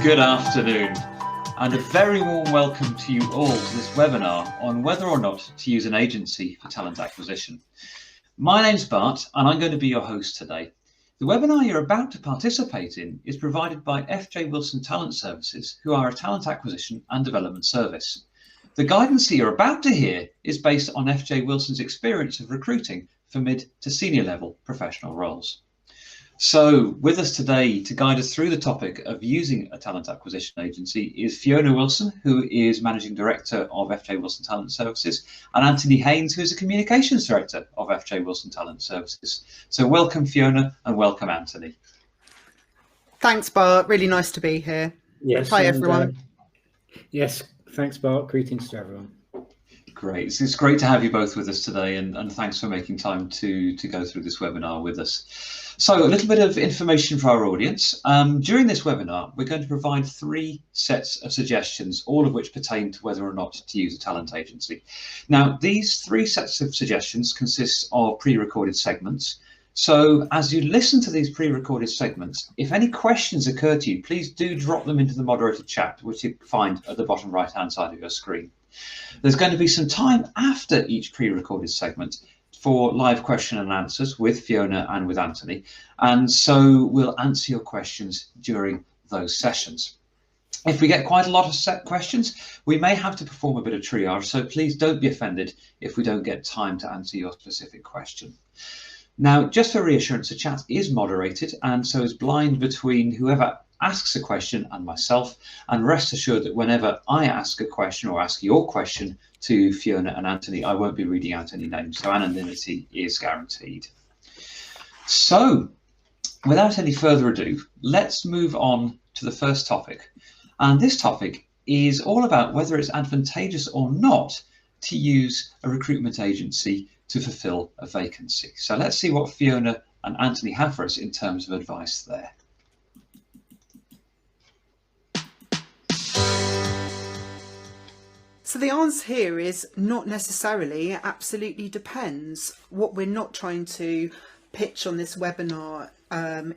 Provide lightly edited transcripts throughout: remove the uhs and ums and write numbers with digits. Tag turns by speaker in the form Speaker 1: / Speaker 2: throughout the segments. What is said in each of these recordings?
Speaker 1: Good afternoon, and a very warm welcome to you all to this webinar on whether or not to use an agency for talent acquisition. My name's Bart, and I'm going to be your host today. The webinar you're about to participate in is provided by FJ Wilson Talent Services, who are a talent acquisition and development service. The guidance that you're about to hear is based on FJ Wilson's experience of recruiting for mid to senior level professional roles. So with us today to guide us through the topic of using a talent acquisition agency is Fiona Wilson, who is Managing Director of FJ Wilson Talent Services, and Anthony Haynes, who is the Communications Director of FJ Wilson Talent Services. So welcome, Fiona, and welcome, Anthony.
Speaker 2: Thanks, Bart. Really nice to be here.
Speaker 3: Yes.
Speaker 2: Hi, everyone.
Speaker 3: Yes, thanks, Bart. Greetings to everyone.
Speaker 1: Great. It's great to have you both with us today, and thanks for making time to go through this webinar with us. So a little bit of information for our audience. During this webinar, we're going to provide 3 sets of suggestions, all of which pertain to whether or not to use a talent agency. Now, these 3 sets of suggestions consist of pre-recorded segments. So as you listen to these pre-recorded segments, if any questions occur to you, please do drop them into the moderated chat, which you find at the bottom right-hand side of your screen. There's going to be some time after each pre-recorded segment for live question and answers with Fiona and with Anthony, and so we'll answer your questions during those sessions. If we get quite a lot of set questions, we may have to perform a bit of triage, so please don't be offended if we don't get time to answer your specific question. Now, just for reassurance, the chat is moderated and so is blind between whoever asks a question and myself, and rest assured that whenever I ask a question or ask your question to Fiona and Anthony, I won't be reading out any names, so anonymity is guaranteed. So without any further ado, let's move on to the first topic, and this topic is all about whether it's advantageous or not to use a recruitment agency to fulfill a vacancy. So let's see what Fiona and Anthony have for us in terms of advice there.
Speaker 2: So the answer here is not necessarily. It absolutely depends. What we're not trying to pitch on this webinar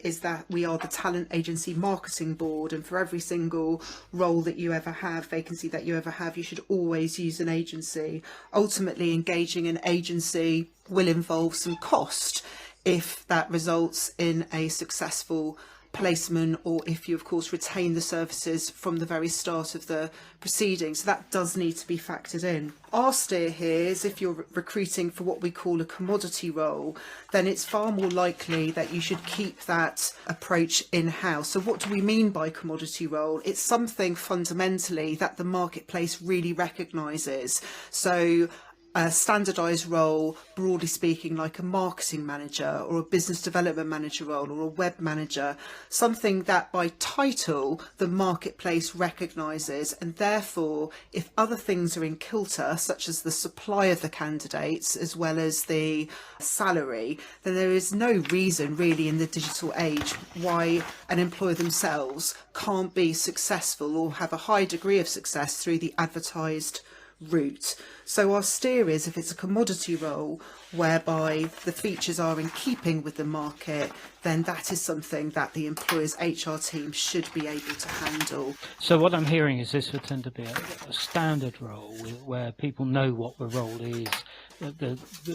Speaker 2: is that we are the talent agency marketing board, and for every single role that you ever have, vacancy that you ever have, you should always use an agency. Ultimately, engaging an agency will involve some cost if that results in a successful placement, or if you of course retain the services from the very start of the proceedings. So that does need to be factored in. Our steer here is if you're recruiting for what we call a commodity role, then it's far more likely that you should keep that approach in-house. So what do we mean by commodity role? It's something fundamentally that the marketplace really recognises. So a standardised role, broadly speaking, like a marketing manager or a business development manager role or a web manager, something that by title the marketplace recognises, and therefore if other things are in kilter, such as the supply of the candidates as well as the salary, then there is no reason really in the digital age why an employer themselves can't be successful or have a high degree of success through the advertised route. So our steer is if it's a commodity role whereby the features are in keeping with the market, then that is something that the employer's HR team should be able to handle.
Speaker 4: So what I'm hearing is this would tend to be a standard role where people know what the role is,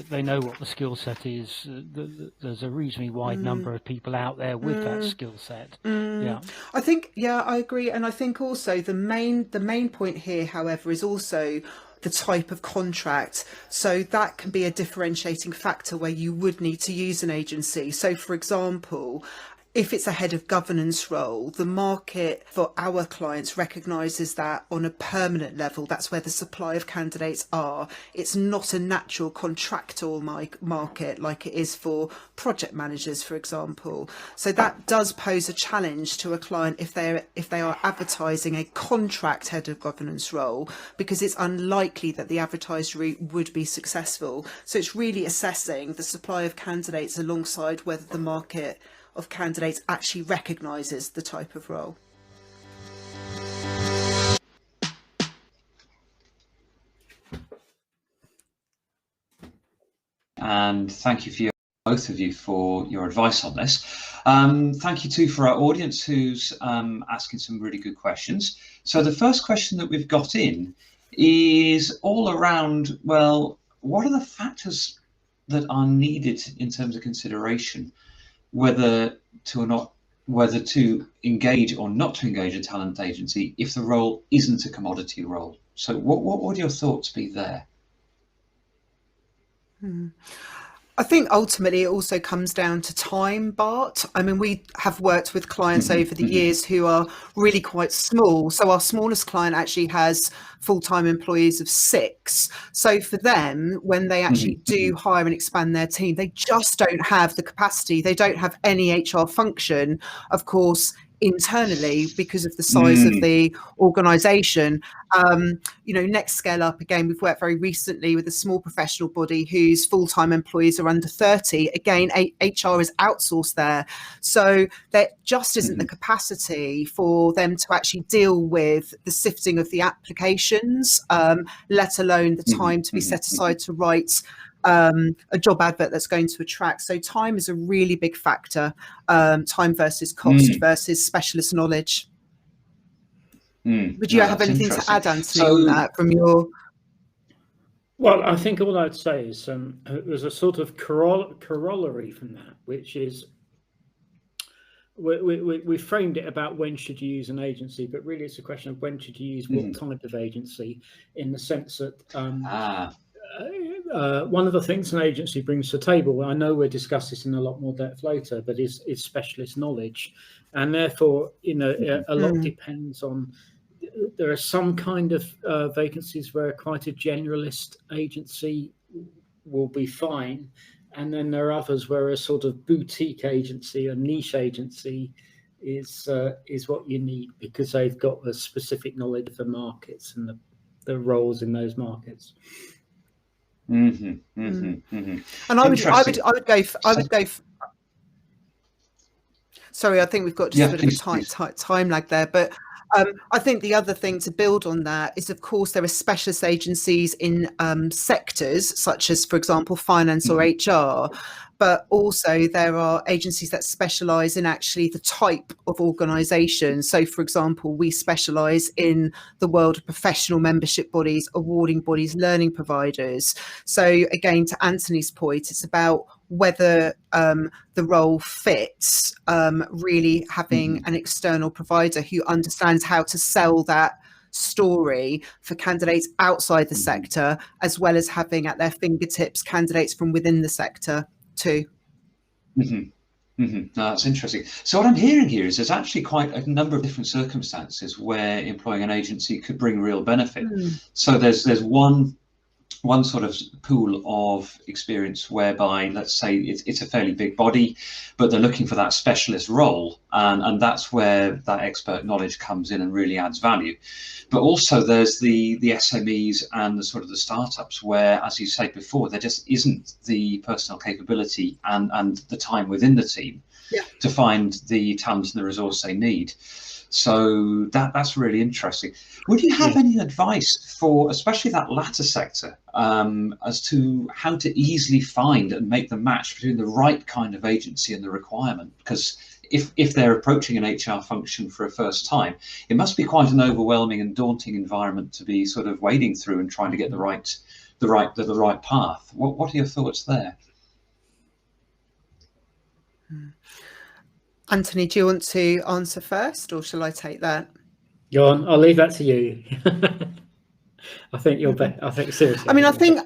Speaker 4: they know what the skill set is, there's a reasonably wide number of people out there with that skill set. Yeah,
Speaker 2: I think, yeah, I agree. And I think also the main point here, however, is also the type of contract. So that can be a differentiating factor where you would need to use an agency. So for example, if it's a head of governance role, the market for our clients recognises that on a permanent level, that's where the supply of candidates are. It's not a natural contractual market like it is for project managers, for example. So that does pose a challenge to a client if they are advertising a contract head of governance role, because it's unlikely that the advertised route would be successful. So it's really assessing the supply of candidates alongside whether the market of candidates actually recognises the type of role.
Speaker 1: And thank you, Fiona. both of you for your advice on this. Thank you too for our audience who's asking some really good questions. So the first question that we've got in is all around, well, what are the factors that are needed in terms of consideration, whether to engage or not to engage a talent agency if the role isn't a commodity role? So what would your thoughts be there?
Speaker 2: I think ultimately it also comes down to time, Bart. I mean, we have worked with clients over the years who are really quite small. So our smallest client actually has full-time employees of 6. So for them, when they actually do hire and expand their team, they just don't have the capacity. They don't have any HR function, of course, internally because of the size of the organisation. Next scale up, again, we've worked very recently with a small professional body whose full-time employees are under 30. Again, HR is outsourced there. So there just isn't the capacity for them to actually deal with the sifting of the applications, let alone the time to be set aside to write a job advert that's going to attract. So time is a really big factor, time versus cost versus specialist knowledge. Would you have anything to add, Anthony, on that from your...
Speaker 3: Well, I think all I'd say is there's a sort of corollary from that, which is we framed it about when should you use an agency, but really it's a question of when should you use what type of agency, in the sense that one of the things an agency brings to the table, I know we'll discuss this in a lot more depth later, but is specialist knowledge. And therefore, a lot depends on, there are some kind of vacancies where quite a generalist agency will be fine. And then there are others where a sort of boutique agency, a niche agency is what you need, because they've got the specific knowledge of the markets and the roles in those markets.
Speaker 2: And I would go. Sorry, I think we've got just a bit of a time lag there, but I think the other thing to build on that is, of course, there are specialist agencies in sectors such as, for example, finance or HR, but also there are agencies that specialise in actually the type of organisation. So, for example, we specialise in the world of professional membership bodies, awarding bodies, learning providers. So, again, to Anthony's point, it's about whether the role fits, really having an external provider who understands how to sell that story for candidates outside the sector, as well as having at their fingertips candidates from within the sector too.
Speaker 1: No, that's interesting. So what I'm hearing here is there's actually quite a number of different circumstances where employing an agency could bring real benefit. So there's one sort of pool of experience whereby, let's say it's a fairly big body, but they're looking for that specialist role, and that's where that expert knowledge comes in and really adds value. But also there's the SMEs and the sort of the startups where, as you said before, there just isn't the personal capability and the time within the team to find the talent and the resource they need. So that's really interesting. Would you have any advice for, especially that latter sector, as to how to easily find and make the match between the right kind of agency and the requirement? Because if they're approaching an HR function for a first time, it must be quite an overwhelming and daunting environment to be sort of wading through and trying to get the right path. What are your thoughts there?
Speaker 2: Anthony, do you want to answer first, or shall I take that?
Speaker 3: Go on, I'll leave that to you. I think you're better. I think seriously.
Speaker 2: I mean, I think,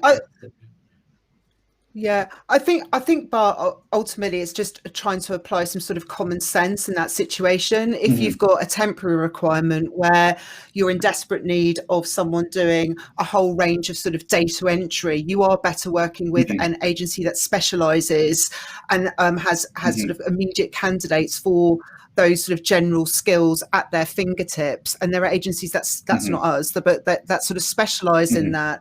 Speaker 2: but ultimately it's just trying to apply some sort of common sense in that situation. If you've got a temporary requirement where you're in desperate need of someone doing a whole range of sort of data entry, you are better working with an agency that specialises and has sort of immediate candidates for those sort of general skills at their fingertips. And there are agencies that's not us, but that sort of specialise in that.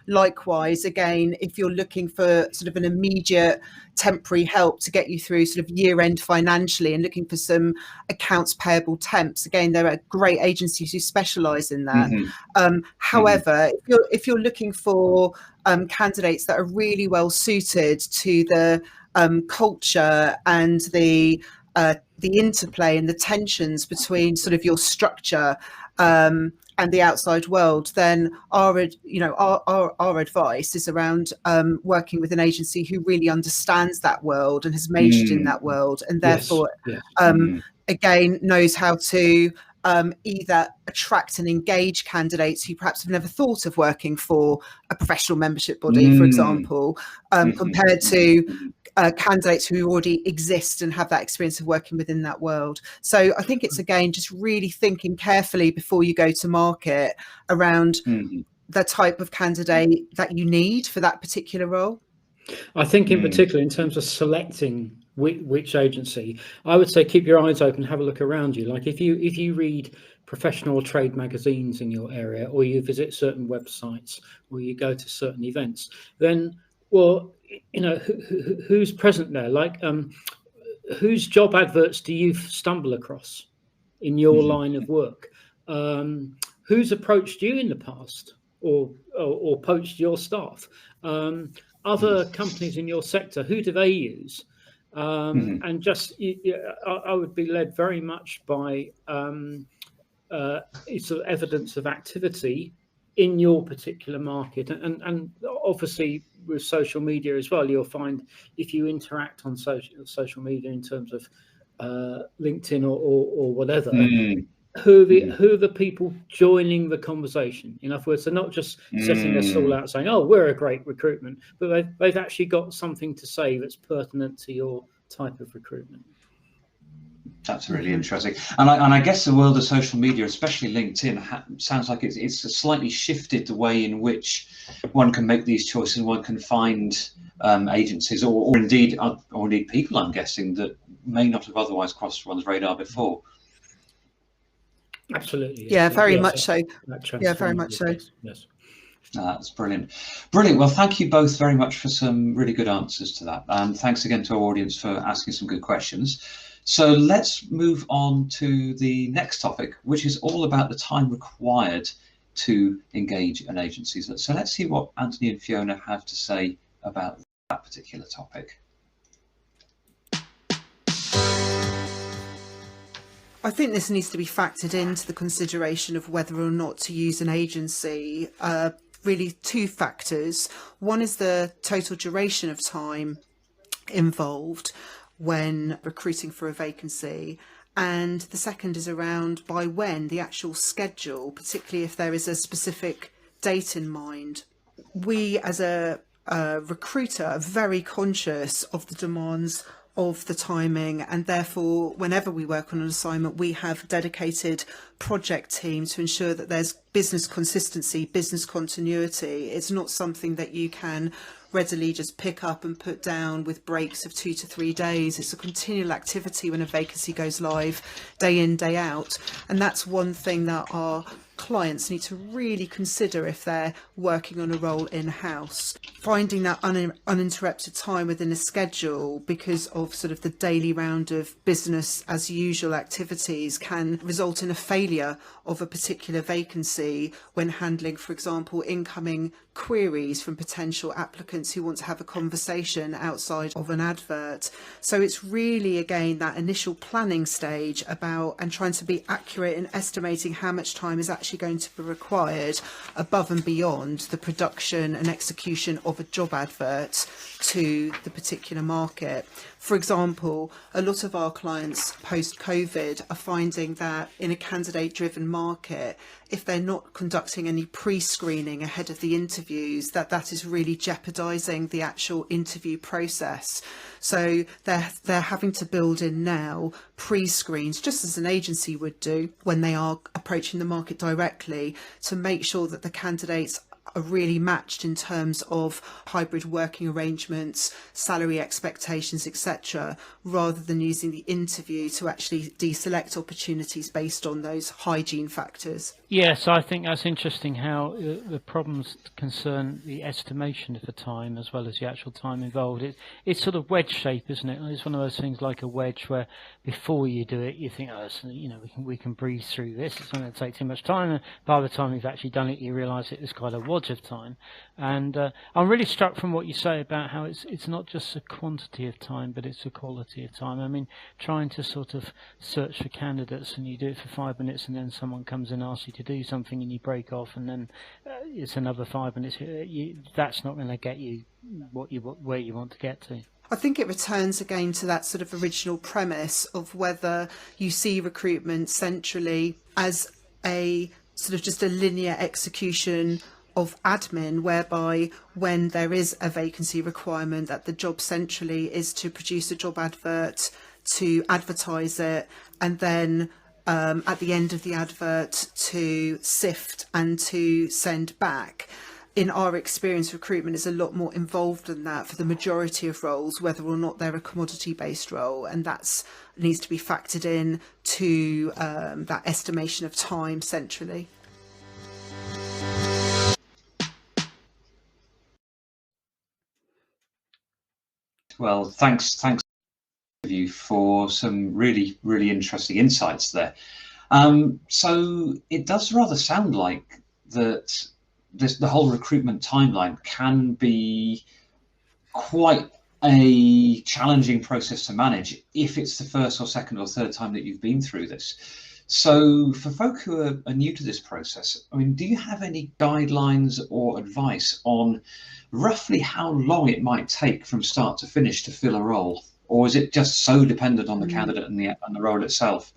Speaker 2: Likewise, again, if you're looking for sort of an immediate temporary help to get you through sort of year end financially and looking for some accounts payable temps, again, there are great agencies who specialise in that. However, if you're looking for candidates that are really well suited to the culture and the interplay and the tensions between sort of your structure and the outside world, then our advice is around working with an agency who really understands that world and has majored in that world, and therefore again knows how to either attract and engage candidates who perhaps have never thought of working for a professional membership body, for example, compared to candidates who already exist and have that experience of working within that world. So I think it's, again, just really thinking carefully before you go to market around the type of candidate that you need for that particular role.
Speaker 3: I think in particular, in terms of selecting which agency, I would say keep your eyes open, have a look around you. Like if you read professional or trade magazines in your area, or you visit certain websites, or you go to certain events, then, well, you know, who's present there? Like whose job adverts do you stumble across in your line of work? Who's approached you in the past or poached your staff? Other companies in your sector, who do they use? And just, I would be led very much by sort of evidence of activity in your particular market. And obviously with social media as well, you'll find if you interact on social media in terms of LinkedIn or whatever, who are the people joining the conversation? In other words, they're not just setting their stall out saying, oh, we're a great recruitment, but they've actually got something to say that's pertinent to your type of recruitment.
Speaker 1: That's really interesting. And I guess the world of social media, especially LinkedIn, sounds like it's slightly shifted the way in which one can make these choices. One can find agencies or indeed people, I'm guessing, that may not have otherwise crossed one's radar before.
Speaker 3: Absolutely. Yes.
Speaker 2: Yeah, very much so. Yeah, very much so.
Speaker 3: Yes.
Speaker 1: That's brilliant. Brilliant. Well, thank you both very much for some really good answers to that. And thanks again to our audience for asking some good questions. So let's move on to the next topic, which is all about the time required to engage an agency. So let's see what Anthony and Fiona have to say about that particular topic.
Speaker 2: I think this needs to be factored into the consideration of whether or not to use an agency. Really two factors. One is the total duration of time involved when recruiting for a vacancy, and the second is around by when, the actual schedule, particularly if there is a specific date in mind. We as a recruiter are very conscious of the demands of the timing, and therefore whenever we work on an assignment we have a dedicated project team to ensure that there's business consistency, business continuity. It's not something that you can readily just pick up and put down with breaks of 2 to 3 days. It's a continual activity when a vacancy goes live, day in, day out, and that's one thing that our clients need to really consider if they're working on a role in-house. Finding that uninterrupted time within a schedule because of sort of the daily round of business as usual activities can result in a failure of a particular vacancy when handling, for example, incoming queries from potential applicants who want to have a conversation outside of an advert. So it's really, again, that initial planning stage about and trying to be accurate in estimating how much time is actually going to be required above and beyond the production and execution of a job advert to the particular market. For example, a lot of our clients post-COVID are finding that in a candidate-driven market, if they're not conducting any pre-screening ahead of the interviews, that is really jeopardising the actual interview process. So they're having to build in now pre-screens, just as an agency would do when they are approaching the market directly, to make sure that the candidates are really matched in terms of hybrid working arrangements, salary expectations, etc., rather than using the interview to actually deselect opportunities based on those hygiene factors.
Speaker 4: Yes, I think that's interesting how the problems concern the estimation of the time as well as the actual time involved. It's sort of wedge shape, isn't it? It's one of those things like a wedge where before you do it, you think, oh, you know, we can breeze through this. It's not going to take too much time. And by the time you've actually done it, you realise it was quite a wad much of time. And I'm really struck from what you say about how it's not just a quantity of time, but it's a quality of time. I mean, trying to sort of search for candidates, and you do it for 5 minutes, and then someone comes and asks you to do something, and you break off, and then it's another 5 minutes. That's not going to get you where you want to get to.
Speaker 2: I think it returns again to that sort of original premise of whether you see recruitment centrally as a sort of just a linear execution of admin, whereby when there is a vacancy requirement, that the job centrally is to produce a job advert, to advertise it, and then at the end of the advert to sift and to send back. In our experience, recruitment is a lot more involved than that for the majority of roles, whether or not they're a commodity-based role, and that needs to be factored in to that estimation of time centrally.
Speaker 1: Well, thanks you for some really interesting insights there. So it does rather sound like that the whole recruitment timeline can be quite a challenging process to manage if it's the first or second or third time that you've been through this. So for folk who are new to this process, I mean, do you have any guidelines or advice on roughly how long it might take from start to finish to fill a role? Or is it just so dependent on the candidate and the role itself?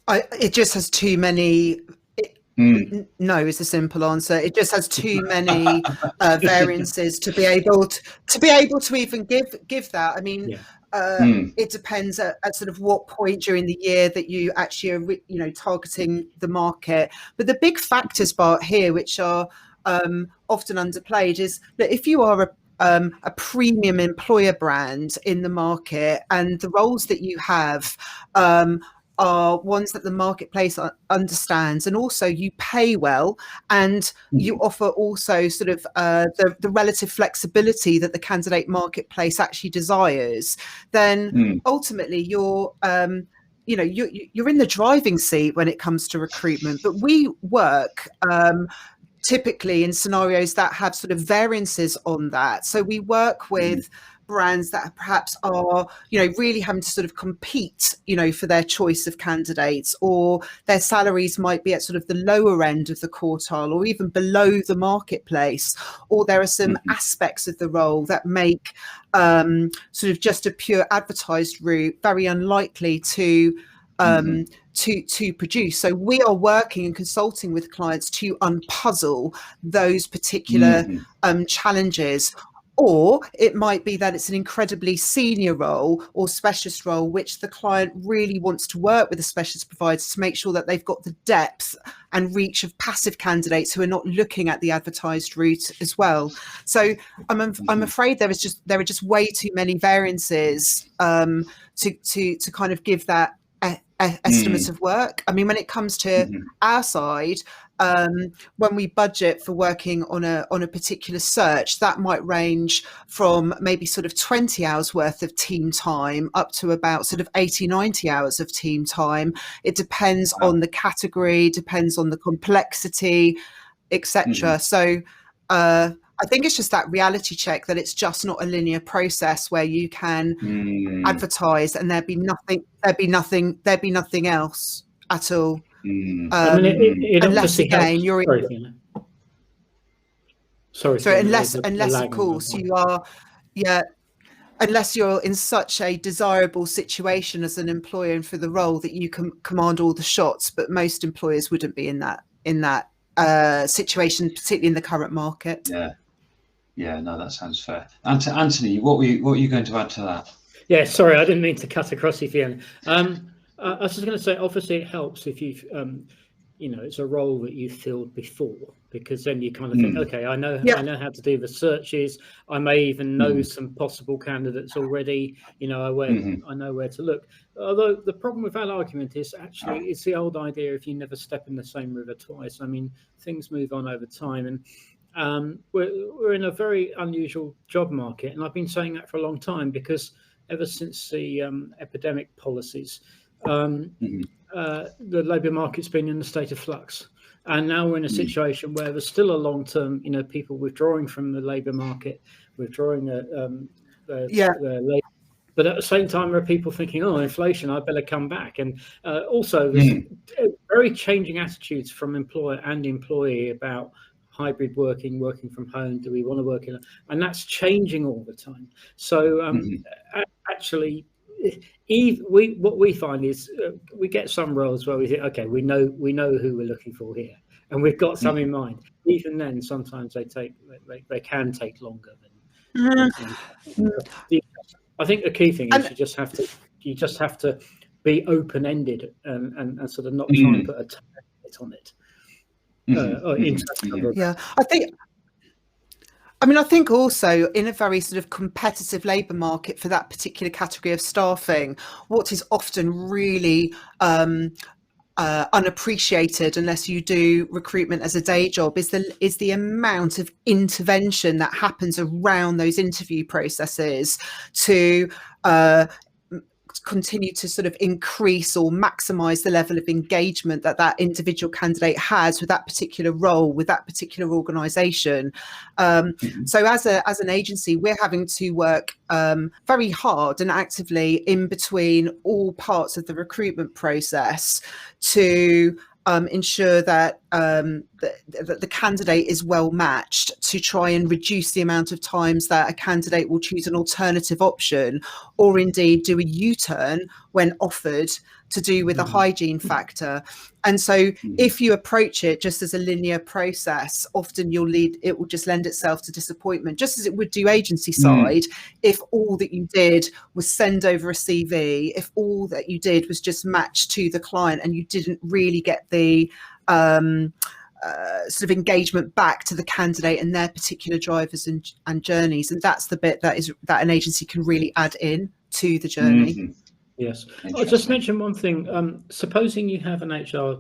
Speaker 2: It just has too many. No is the simple answer. It just has too many variances to be able to even give that. I mean, it depends at sort of what point during the year that you actually are, targeting the market. But the big factors, Bart, here, which are often underplayed, is that if you are a premium employer brand in the market, and the roles that you have are ones that the marketplace understands, and also you pay well, and you offer also sort of the relative flexibility that the candidate marketplace actually desires, then ultimately you're in the driving seat when it comes to recruitment. But we work typically in scenarios that have sort of variances on that. So we work with brands that perhaps are, really having to sort of compete, for their choice of candidates, or their salaries might be at sort of the lower end of the quartile or even below the marketplace, or there are some aspects of the role that make sort of just a pure advertised route very unlikely to produce. So we are working and consulting with clients to unpuzzle those particular challenges. Or it might be that it's an incredibly senior role or specialist role, which the client really wants to work with the specialist providers to make sure that they've got the depth and reach of passive candidates who are not looking at the advertised route as well. So I'm afraid there are just way too many variances to kind of give that estimate of work. I mean, when it comes to our side, when we budget for working on a particular search, that might range from maybe sort of 20 hours worth of team time up to about sort of 80-90 hours of team time. It depends on the category, depends on the complexity, etc. So I think it's just that reality check that it's just not a linear process where you can advertise and there'd be nothing else at all. Unless again you're unless of course you are unless you're in such a desirable situation as an employer and for the role that you can command all the shots, but most employers wouldn't be in that situation, particularly in the current market.
Speaker 1: No, that sounds fair. Anthony, what were you going to add to that?
Speaker 3: Yeah, sorry, I didn't mean to cut across you, Fiona. I was just going to say, obviously, it helps if you've, it's a role that you've filled before, because then you kind of think, okay, I know how to do the searches. I may even know some possible candidates already. I know where to look. Although the problem with that argument is actually it's the old idea: if you never step in the same river twice. I mean, things move on over time, and we're in a very unusual job market, and I've been saying that for a long time, because ever since the epidemic policies, the labour market's been in a state of flux, And now we're in a situation where there's still a long-term, people withdrawing from the labour market, withdrawing their labour. But at the same time, there are people thinking, oh, inflation, I better come back. And also, there's very changing attitudes from employer and employee about hybrid working from home. Do we want to work in? And that's changing all the time. So actually, what we find is we get some roles where we think, okay, we know who we're looking for here, and we've got some in mind. Even then, sometimes they can take longer than. I think the key thing is you just have to be open-ended and sort of not try and put a target on it.
Speaker 2: I think also in a very sort of competitive labour market for that particular category of staffing, what is often really unappreciated unless you do recruitment as a day job is the amount of intervention that happens around those interview processes to continue to sort of increase or maximize the level of engagement that individual candidate has with that particular role, with that particular organization. So as an agency, we're having to work very hard and actively in between all parts of the recruitment process to ensure that the candidate is well matched, to try and reduce the amount of times that a candidate will choose an alternative option or indeed do a U-turn when offered to do with a hygiene factor. And so if you approach it just as a linear process, often it will just lend itself to disappointment, just as it would do agency side if all that you did was send over a CV, if all that you did was just match to the client and you didn't really get the sort of engagement back to the candidate and their particular drivers and journeys. And that's the bit that an agency can really add in to the journey.
Speaker 3: Yes. I'll just mention one thing. Supposing you have an HR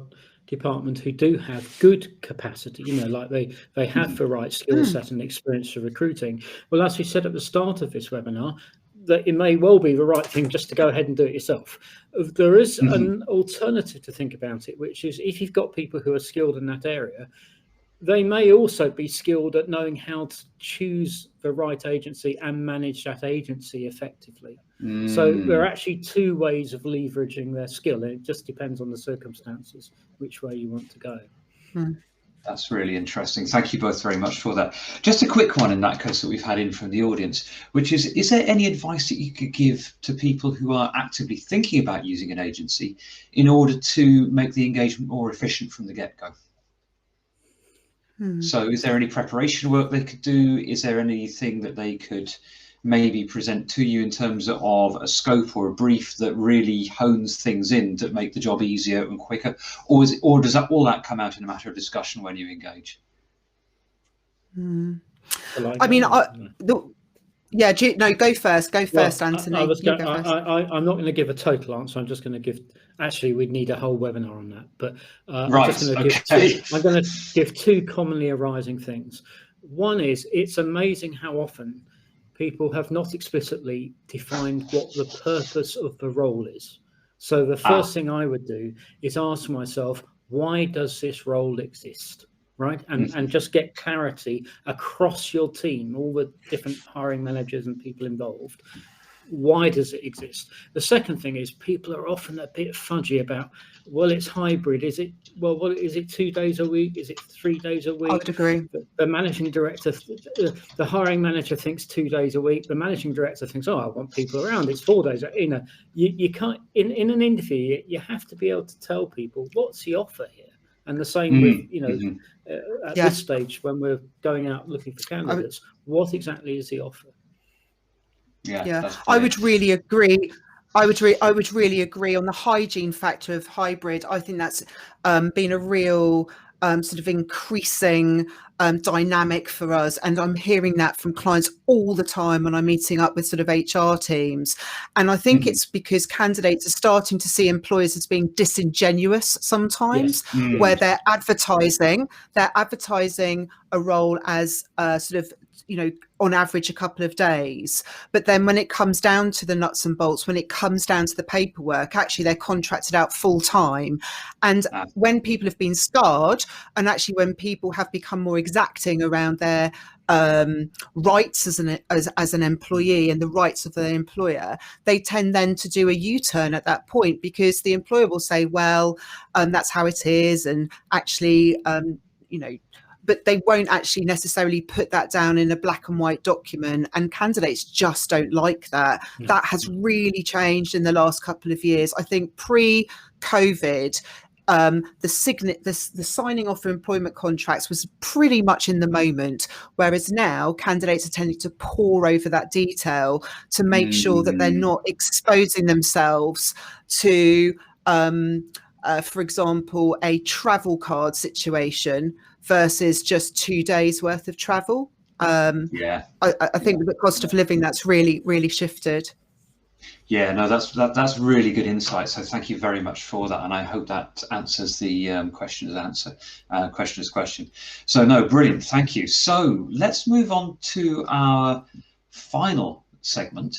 Speaker 3: department who do have good capacity, like they have the right skill set and experience for recruiting. Well, as we said at the start of this webinar, that it may well be the right thing just to go ahead and do it yourself. There is an alternative to think about it, which is if you've got people who are skilled in that area, they may also be skilled at knowing how to choose the right agency and manage that agency effectively. So there are actually two ways of leveraging their skill. It just depends on the circumstances, which way you want to go.
Speaker 1: That's really interesting. Thank you both very much for that. Just a quick one in that case that we've had in from the audience, which is there any advice that you could give to people who are actively thinking about using an agency in order to make the engagement more efficient from the get-go? So is there any preparation work they could do? Is there anything that they could maybe present to you in terms of a scope or a brief that really hones things in to make the job easier and quicker? Or does all that come out in a matter of discussion when you engage?
Speaker 2: Go first. Go first, Anthony.
Speaker 3: I'm not going to give a total answer. I'm just going to give. Actually, we'd need a whole webinar on that. But I'm going to give two commonly arising things. One is it's amazing how often people have not explicitly defined what the purpose of the role is. So the first thing I would do is ask myself, why does this role exist? Right, and just get clarity across your team, all the different hiring managers and people involved. Why does it exist? The second thing is people are often a bit fudgy about, well, it's hybrid. Is it 2 days a week? Is it 3 days a week?
Speaker 2: I would agree.
Speaker 3: The managing director, the hiring manager thinks 2 days a week. The managing director thinks, oh, I want people around. It's 4 days. You can't, in an interview, you have to be able to tell people what's the offer here. And the same with, at this stage, when we're going out looking for candidates, what exactly is the offer?
Speaker 2: I would really agree. I would really agree on the hygiene factor of hybrid. I think that's been a real sort of increasing dynamic for us, and I'm hearing that from clients all the time when I'm meeting up with sort of HR teams. And I think it's because candidates are starting to see employers as being disingenuous sometimes, where they're advertising a role as sort of, you know, on average a couple of days, but then when it comes down to the nuts and bolts, when it comes down to the paperwork, actually they're contracted out full time. And when people have been scarred, and actually when people have become more exacting around their rights as an employee and the rights of their employer, they tend then to do a U-turn at that point, because the employer will say, well, that's how it is, and actually you know, but they won't actually necessarily put that down in a black and white document, and candidates just don't like that. That has really changed in the last couple of years. I think pre-COVID, the signing off of employment contracts was pretty much in the moment, whereas now candidates are tending to pore over that detail to make sure that they're not exposing themselves to for example, a travel card situation versus just 2 days worth of travel. I think the cost of living, that's really shifted.
Speaker 1: Yeah, no, that's really good insight. So thank you very much for that, and I hope that answers the questioner's question. So no, brilliant, thank you. So let's move on to our final segment,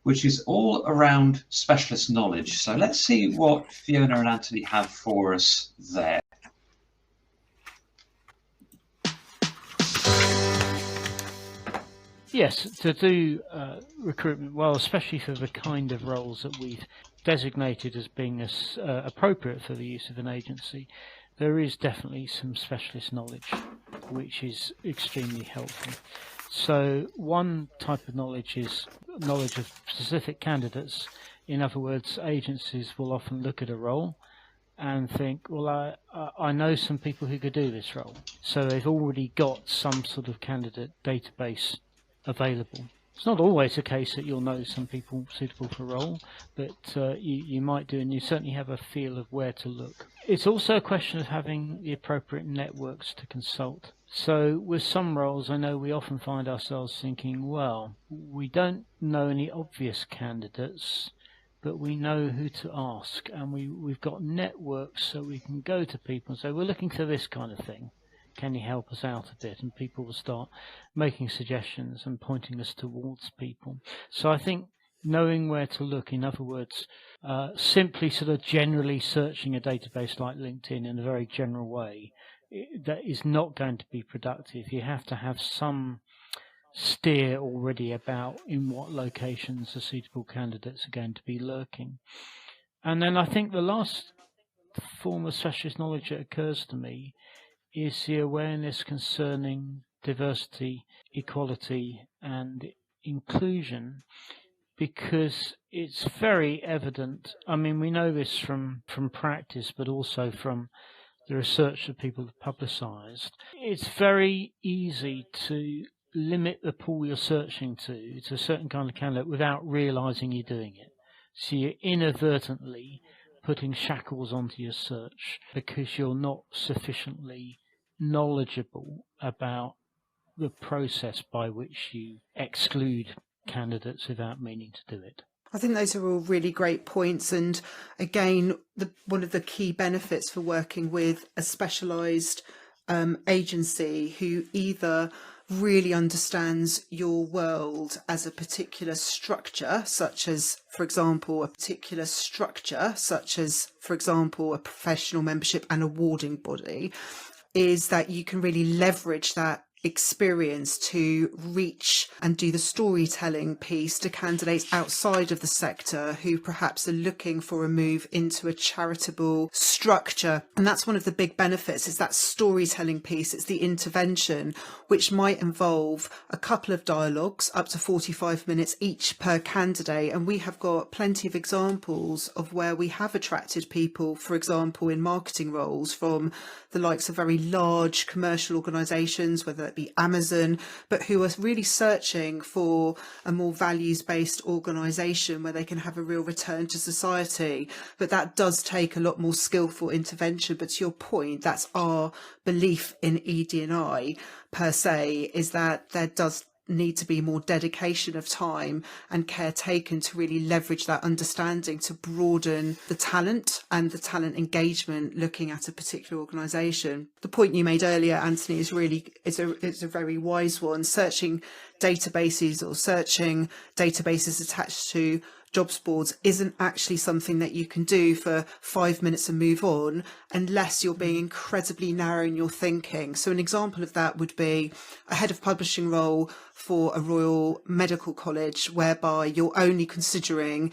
Speaker 1: which is all around specialist knowledge. So let's see what Fiona and Anthony have for us there.
Speaker 4: Yes, to do recruitment well, especially for the kind of roles that we've designated as being appropriate for the use of an agency, there is definitely some specialist knowledge, which is extremely helpful. So one type of knowledge is knowledge of specific candidates. In other words, agencies will often look at a role and think, well, I know some people who could do this role. So they've already got some sort of candidate database available. It's not always the case that you'll know some people suitable for a role, but you might do, and you certainly have a feel of where to look. It's also a question of having the appropriate networks to consult. So with some roles, I know we often find ourselves thinking, well, we don't know any obvious candidates, but we know who to ask, and we've got networks, so we can go to people and say, we're looking for this kind of thing. Can you help us out a bit? And people will start making suggestions and pointing us towards people. So I think knowing where to look, in other words, simply sort of generally searching a database like LinkedIn in a very general way, that is not going to be productive. You have to have some steer already about in what locations the suitable candidates are going to be lurking. And then I think the last form of specialist knowledge that occurs to me is the awareness concerning diversity, equality, and inclusion, because it's very evident. I mean, we know this from practice, but also from the research that people have publicised. It's very easy to limit the pool you're searching to a certain kind of candidate without realising you're doing it. So you're inadvertently putting shackles onto your search because you're not sufficiently knowledgeable about the process by which you exclude candidates without meaning to do it.
Speaker 2: I think those are all really great points, and again, one of the key benefits for working with a specialised agency who either really understands your world as a particular structure, such as, for example, a professional membership and awarding body, is that you can really leverage that experience to reach and do the storytelling piece to candidates outside of the sector who perhaps are looking for a move into a charitable structure. And that's one of the big benefits, is that storytelling piece. It's the intervention, which might involve a couple of dialogues up to 45 minutes each per candidate. And we have got plenty of examples of where we have attracted people, for example, in marketing roles from the likes of very large commercial organisations, whether that be Amazon, but who are really searching for a more values-based organisation where they can have a real return to society. But that does take a lot more skillful intervention. But to your point, that's our belief in ED&I per se, is that there does need to be more dedication of time and care taken to really leverage that understanding to broaden the talent and the talent engagement looking at a particular organisation. The point you made earlier, Anthony, is a very wise one. Searching databases or searching databases attached to jobs boards isn't actually something that you can do for 5 minutes and move on unless you're being incredibly narrow in your thinking. So an example of that would be a head of publishing role for a Royal Medical College, whereby you're only considering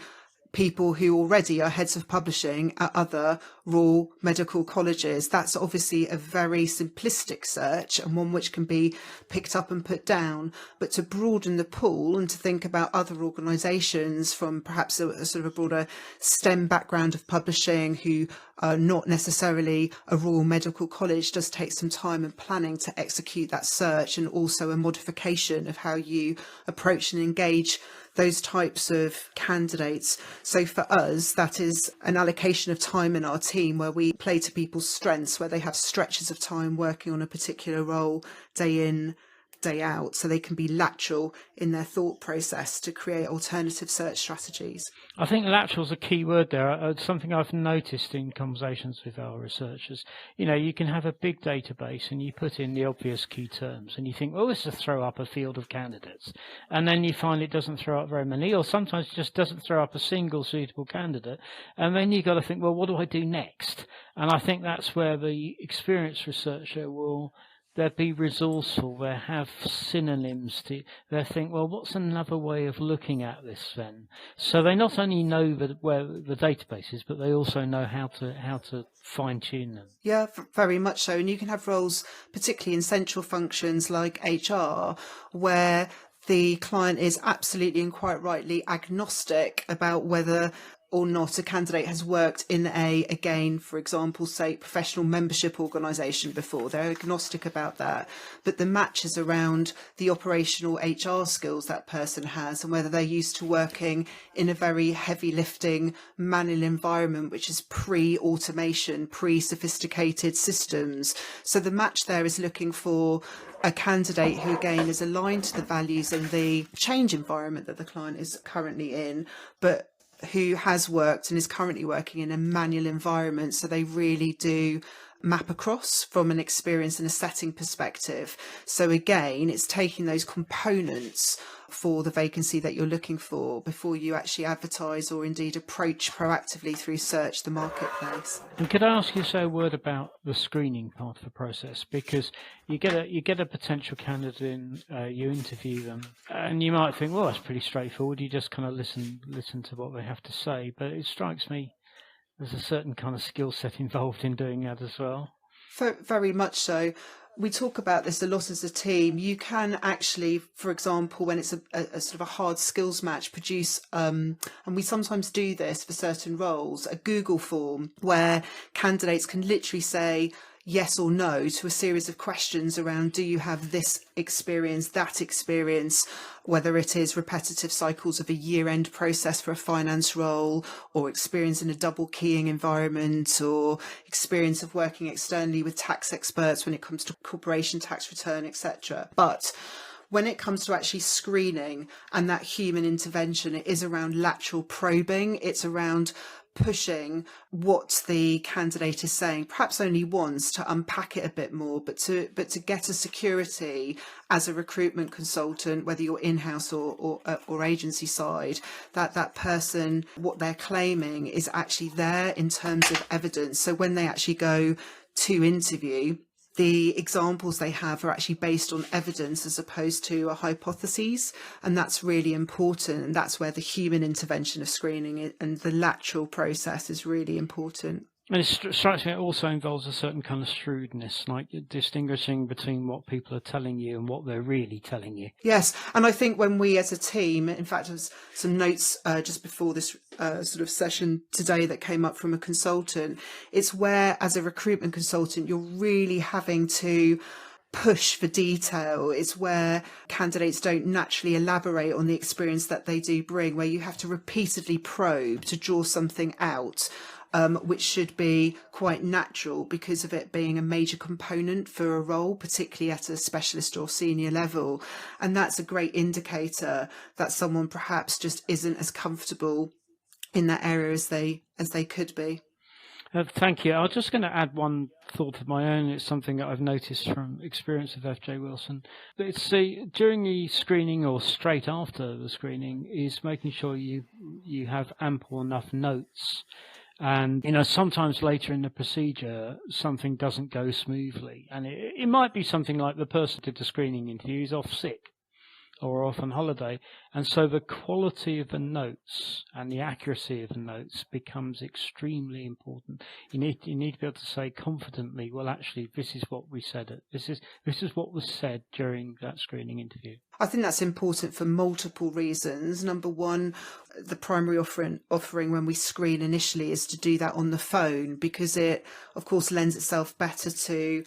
Speaker 2: people who already are heads of publishing at other Royal Medical Colleges. That's obviously a very simplistic search and one which can be picked up and put down. But to broaden the pool and to think about other organisations from perhaps a sort of a broader STEM background of publishing who are not necessarily a Royal Medical College does take some time and planning to execute that search, and also a modification of how you approach and engage those types of candidates. So for us, that is an allocation of time in our team where we play to people's strengths, where they have stretches of time working on a particular role day in, day out, so they can be lateral in their thought process to create alternative search strategies.
Speaker 4: I think lateral is a key word there. It's something I've noticed in conversations with our researchers. You know, you can have a big database and you put in the obvious key terms and you think, well, this will throw up a field of candidates. And then you find it doesn't throw up very many, or sometimes it just doesn't throw up a single suitable candidate. And then you've got to think, well, what do I do next? And I think that's where the experienced researcher will they'll be resourceful, they'll have synonyms, they'll think, well, what's another way of looking at this then? So they not only know where the database is, but they also know how to fine-tune them.
Speaker 2: Yeah, very much so. And you can have roles, particularly in central functions like HR, where the client is absolutely and quite rightly agnostic about whether or not a candidate has worked in again, for example, say professional membership organisation before. They're agnostic about that. But the match is around the operational HR skills that person has and whether they're used to working in a very heavy lifting manual environment, which is pre-automation, pre-sophisticated systems. So the match there is looking for a candidate who, again, is aligned to the values and the change environment that the client is currently in, but who has worked and is currently working in a manual environment. So they really do map across from an experience and a setting perspective. So again, it's taking those components for the vacancy that you're looking for before you actually advertise or indeed approach proactively through search the marketplace.
Speaker 4: And could I ask you to say a word about the screening part of the process? Because you get a potential candidate in, you interview them, and you might think, well, that's pretty straightforward. You just kind of listen to what they have to say. But it strikes me there's a certain kind of skill set involved in doing that as well.
Speaker 2: Very much so. We talk about this a lot as a team. You can actually, for example, when it's a sort of a hard skills match, produce, and we sometimes do this for certain roles, a Google form where candidates can literally say yes or no to a series of questions around, do you have this experience, that experience, whether it is repetitive cycles of a year-end process for a finance role, or experience in a double keying environment, or experience of working externally with tax experts when it comes to corporation tax return, etc. But when it comes to actually screening and that human intervention, it is around lateral probing. It's around pushing what the candidate is saying, perhaps only once, to unpack it a bit more, but to get a security as a recruitment consultant, whether you're in-house or agency side, that person, what they're claiming is actually there in terms of evidence. So when they actually go to interview, the examples they have are actually based on evidence as opposed to a hypothesis, and that's really important. And that's where the human intervention of screening and the lateral process is really important.
Speaker 4: And it strikes me it also involves a certain kind of shrewdness, like distinguishing between what people are telling you and what they're really telling you.
Speaker 2: Yes, and I think when we as a team, in fact, there's some notes just before this sort of session today that came up from a consultant, it's where as a recruitment consultant, you're really having to push for detail. It's where candidates don't naturally elaborate on the experience that they do bring, where you have to repeatedly probe to draw something out, which should be quite natural because of it being a major component for a role, particularly at a specialist or senior level. And that's a great indicator that someone perhaps just isn't as comfortable in that area as they could be.
Speaker 4: Thank you. I was just going to add one thought of my own. It's something that I've noticed from experience of FJ Wilson. It's during the screening or straight after the screening is making sure you have ample enough notes. And, sometimes later in the procedure, something doesn't go smoothly. And it might be something like the person who did the screening interview is off sick or off on holiday. And so the quality of the notes and the accuracy of the notes becomes extremely important. You need to be able to say confidently, well, actually, this is what we said. This is what was said during that screening interview.
Speaker 2: I think that's important for multiple reasons. Number one, the primary offering when we screen initially is to do that on the phone, because it, of course, lends itself better to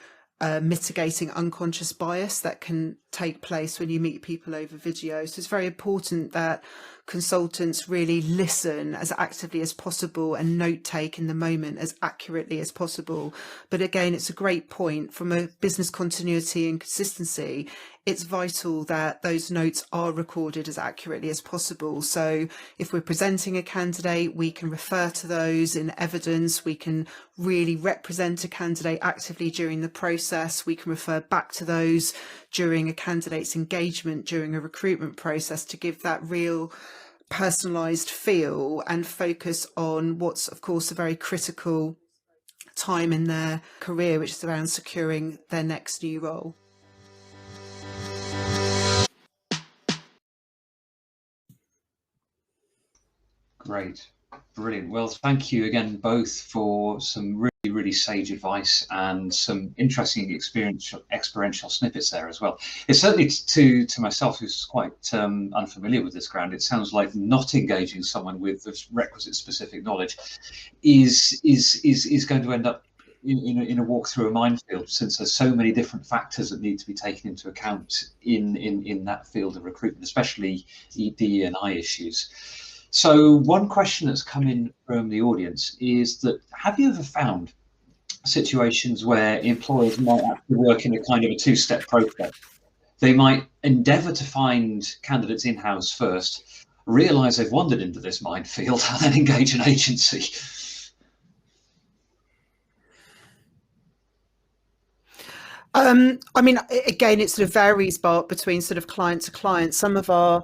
Speaker 2: mitigating unconscious bias that can take place when you meet people over video. So it's very important that consultants really listen as actively as possible and note take in the moment as accurately as possible. But again, it's a great point from a business continuity and consistency. It's vital that those notes are recorded as accurately as possible. So if we're presenting a candidate, we can refer to those in evidence. We can really represent a candidate actively during the process. We can refer back to those during a candidate's engagement during a recruitment process to give that real personalised feel and focus on what's, of course, a very critical time in their career, which is around securing their next new role.
Speaker 1: Great. Brilliant. Well, thank you again both for some really, really sage advice and some interesting experiential snippets there as well. It's certainly to myself, who's quite unfamiliar with this ground, it sounds like not engaging someone with the requisite specific knowledge is going to end up in a walk through a minefield, since there's so many different factors that need to be taken into account in that field of recruitment, especially DE&I issues. So one question that's come in from the audience is that, have you ever found situations where employers might actually work in a kind of a two-step process? They might endeavour to find candidates in-house first, realise they've wandered into this minefield, and then engage an agency.
Speaker 2: I mean, again, it sort of varies between sort of client to client. Some of our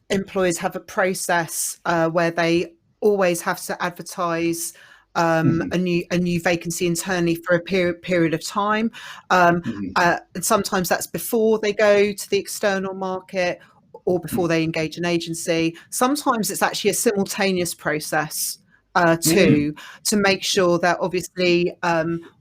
Speaker 2: employers have a process where they always have to advertise a new vacancy internally for a period of time, and sometimes that's before they go to the external market or before they engage an agency. Sometimes it's actually a simultaneous process to make sure that obviously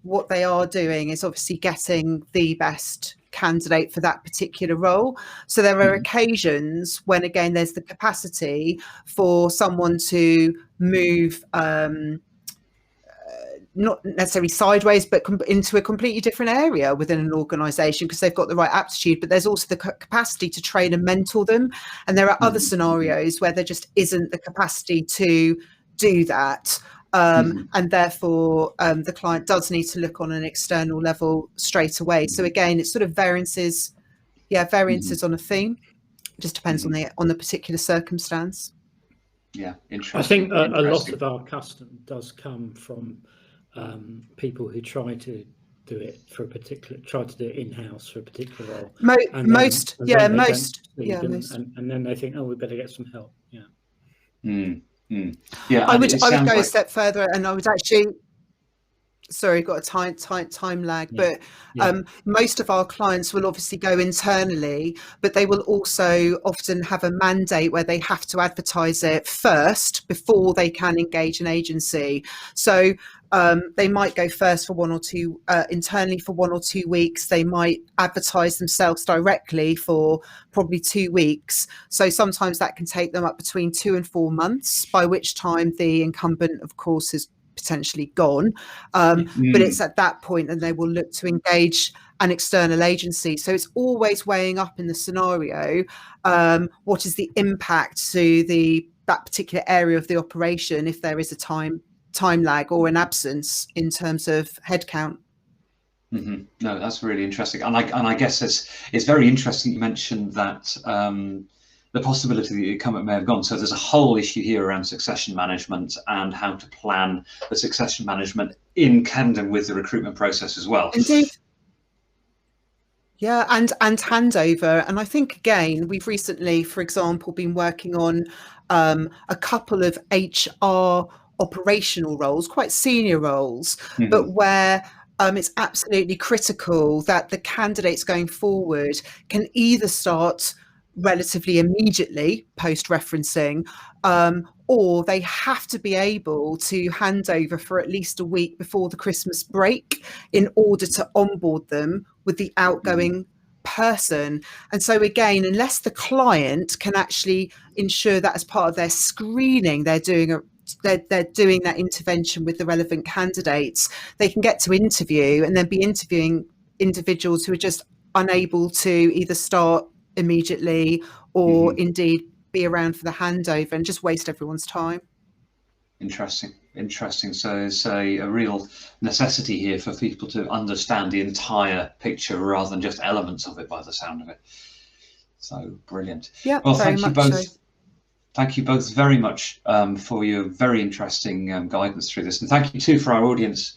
Speaker 2: what they are doing is obviously getting the best candidate for that particular role. So there are occasions when, again, there's the capacity for someone to move not necessarily sideways, but into a completely different area within an organisation because they've got the right aptitude, but there's also the capacity to train and mentor them. And there are other scenarios where there just isn't the capacity to do that. And therefore, the client does need to look on an external level straight away. So again, it's sort of variances on a theme. It just depends on the particular circumstance. Yeah,
Speaker 1: interesting.
Speaker 3: I think a lot of our custom does come from people who try to do it in-house for a particular role.
Speaker 2: Most.
Speaker 3: And then they think, oh, we better get some help.
Speaker 1: Yeah,
Speaker 2: I would go a step further, and I would actually, got a time lag, but most of our clients will obviously go internally, but they will also often have a mandate where they have to advertise it first before they can engage an agency. So they might go first for one or two internally for 1 or 2 weeks. They might advertise themselves directly for probably 2 weeks. So sometimes that can take them up between 2 and 4 months, by which time the incumbent, of course, has potentially gone. But it's at that point that they will look to engage an external agency. So it's always weighing up in the scenario, what is the impact to that particular area of the operation if there is a time lag or an absence in terms of headcount.
Speaker 1: No, that's really interesting, and I guess it's very interesting you mentioned that the possibility that your incumbent may have gone. So there's a whole issue here around succession management and how to plan the succession management in tandem with the recruitment process as well.
Speaker 2: Indeed. Yeah, and handover. And I think, again, we've recently, for example, been working on a couple of HR operational roles, quite senior roles, but where it's absolutely critical that the candidates going forward can either start relatively immediately post-referencing, or they have to be able to hand over for at least a week before the Christmas break in order to onboard them with the outgoing person. And so again, unless the client can actually ensure that as part of their screening, they're doing that intervention with the relevant candidates, they can get to interview and then be interviewing individuals who are just unable to either start immediately or indeed be around for the handover and just waste everyone's time. Interesting.
Speaker 1: So it's a real necessity here for people to understand the entire picture rather than just elements of it, by the sound of it. So brilliant.
Speaker 2: Yeah,
Speaker 1: well, thank you both. So. Thank you both very much for your very interesting guidance through this, and thank you too for our audience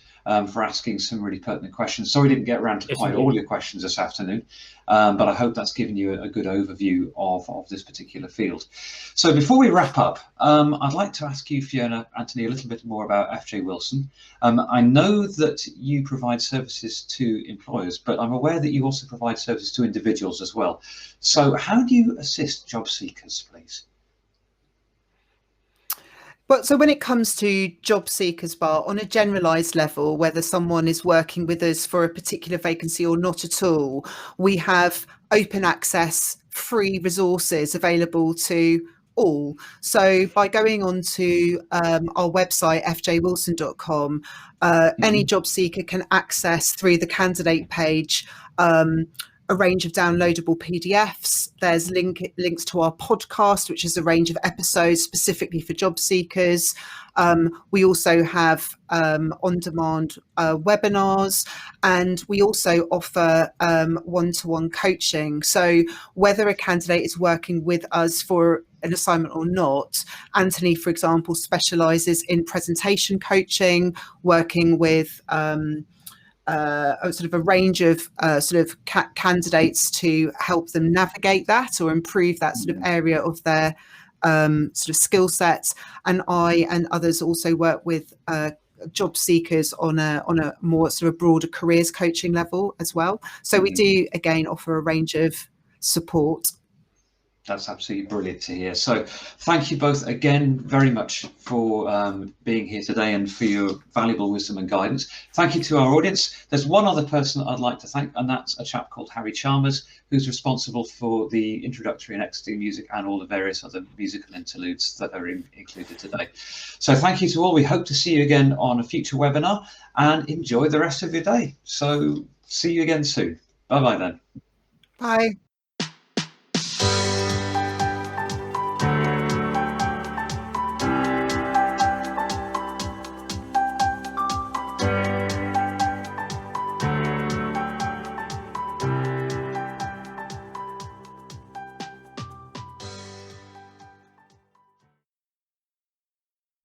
Speaker 1: for asking some really pertinent questions. Sorry we didn't get around to quite all your questions this afternoon, but I hope that's given you a good overview of this particular field. So before we wrap up, I'd like to ask you, Fiona, Anthony, a little bit more about FJ Wilson. I know that you provide services to employers, but I'm aware that you also provide services to individuals as well. So how do you assist job seekers, please?
Speaker 2: But so when it comes to job seekers, on a generalised level, whether someone is working with us for a particular vacancy or not at all, we have open access, free resources available to all. So by going on to our website, fjwilson.com, any job seeker can access through the candidate page a range of downloadable PDFs. There's links to our podcast, which is a range of episodes specifically for job seekers. We also have on-demand webinars, and we also offer one-to-one coaching. So whether a candidate is working with us for an assignment or not, Anthony, for example, specialises in presentation coaching, working with sort of a range of candidates to help them navigate that or improve that sort of area of their sort of skill sets. And I and others also work with job seekers on a more sort of broader careers coaching level as well. So we do again offer a range of support.
Speaker 1: That's absolutely brilliant to hear. So thank you both again very much for being here today and for your valuable wisdom and guidance. Thank you to our audience. There's one other person I'd like to thank, and that's a chap called Harry Chalmers, who's responsible for the introductory and exiting music and all the various other musical interludes that are included today. So thank you to all. We hope to see you again on a future webinar, and enjoy the rest of your day. So see you again soon. Bye-bye then.
Speaker 2: Bye.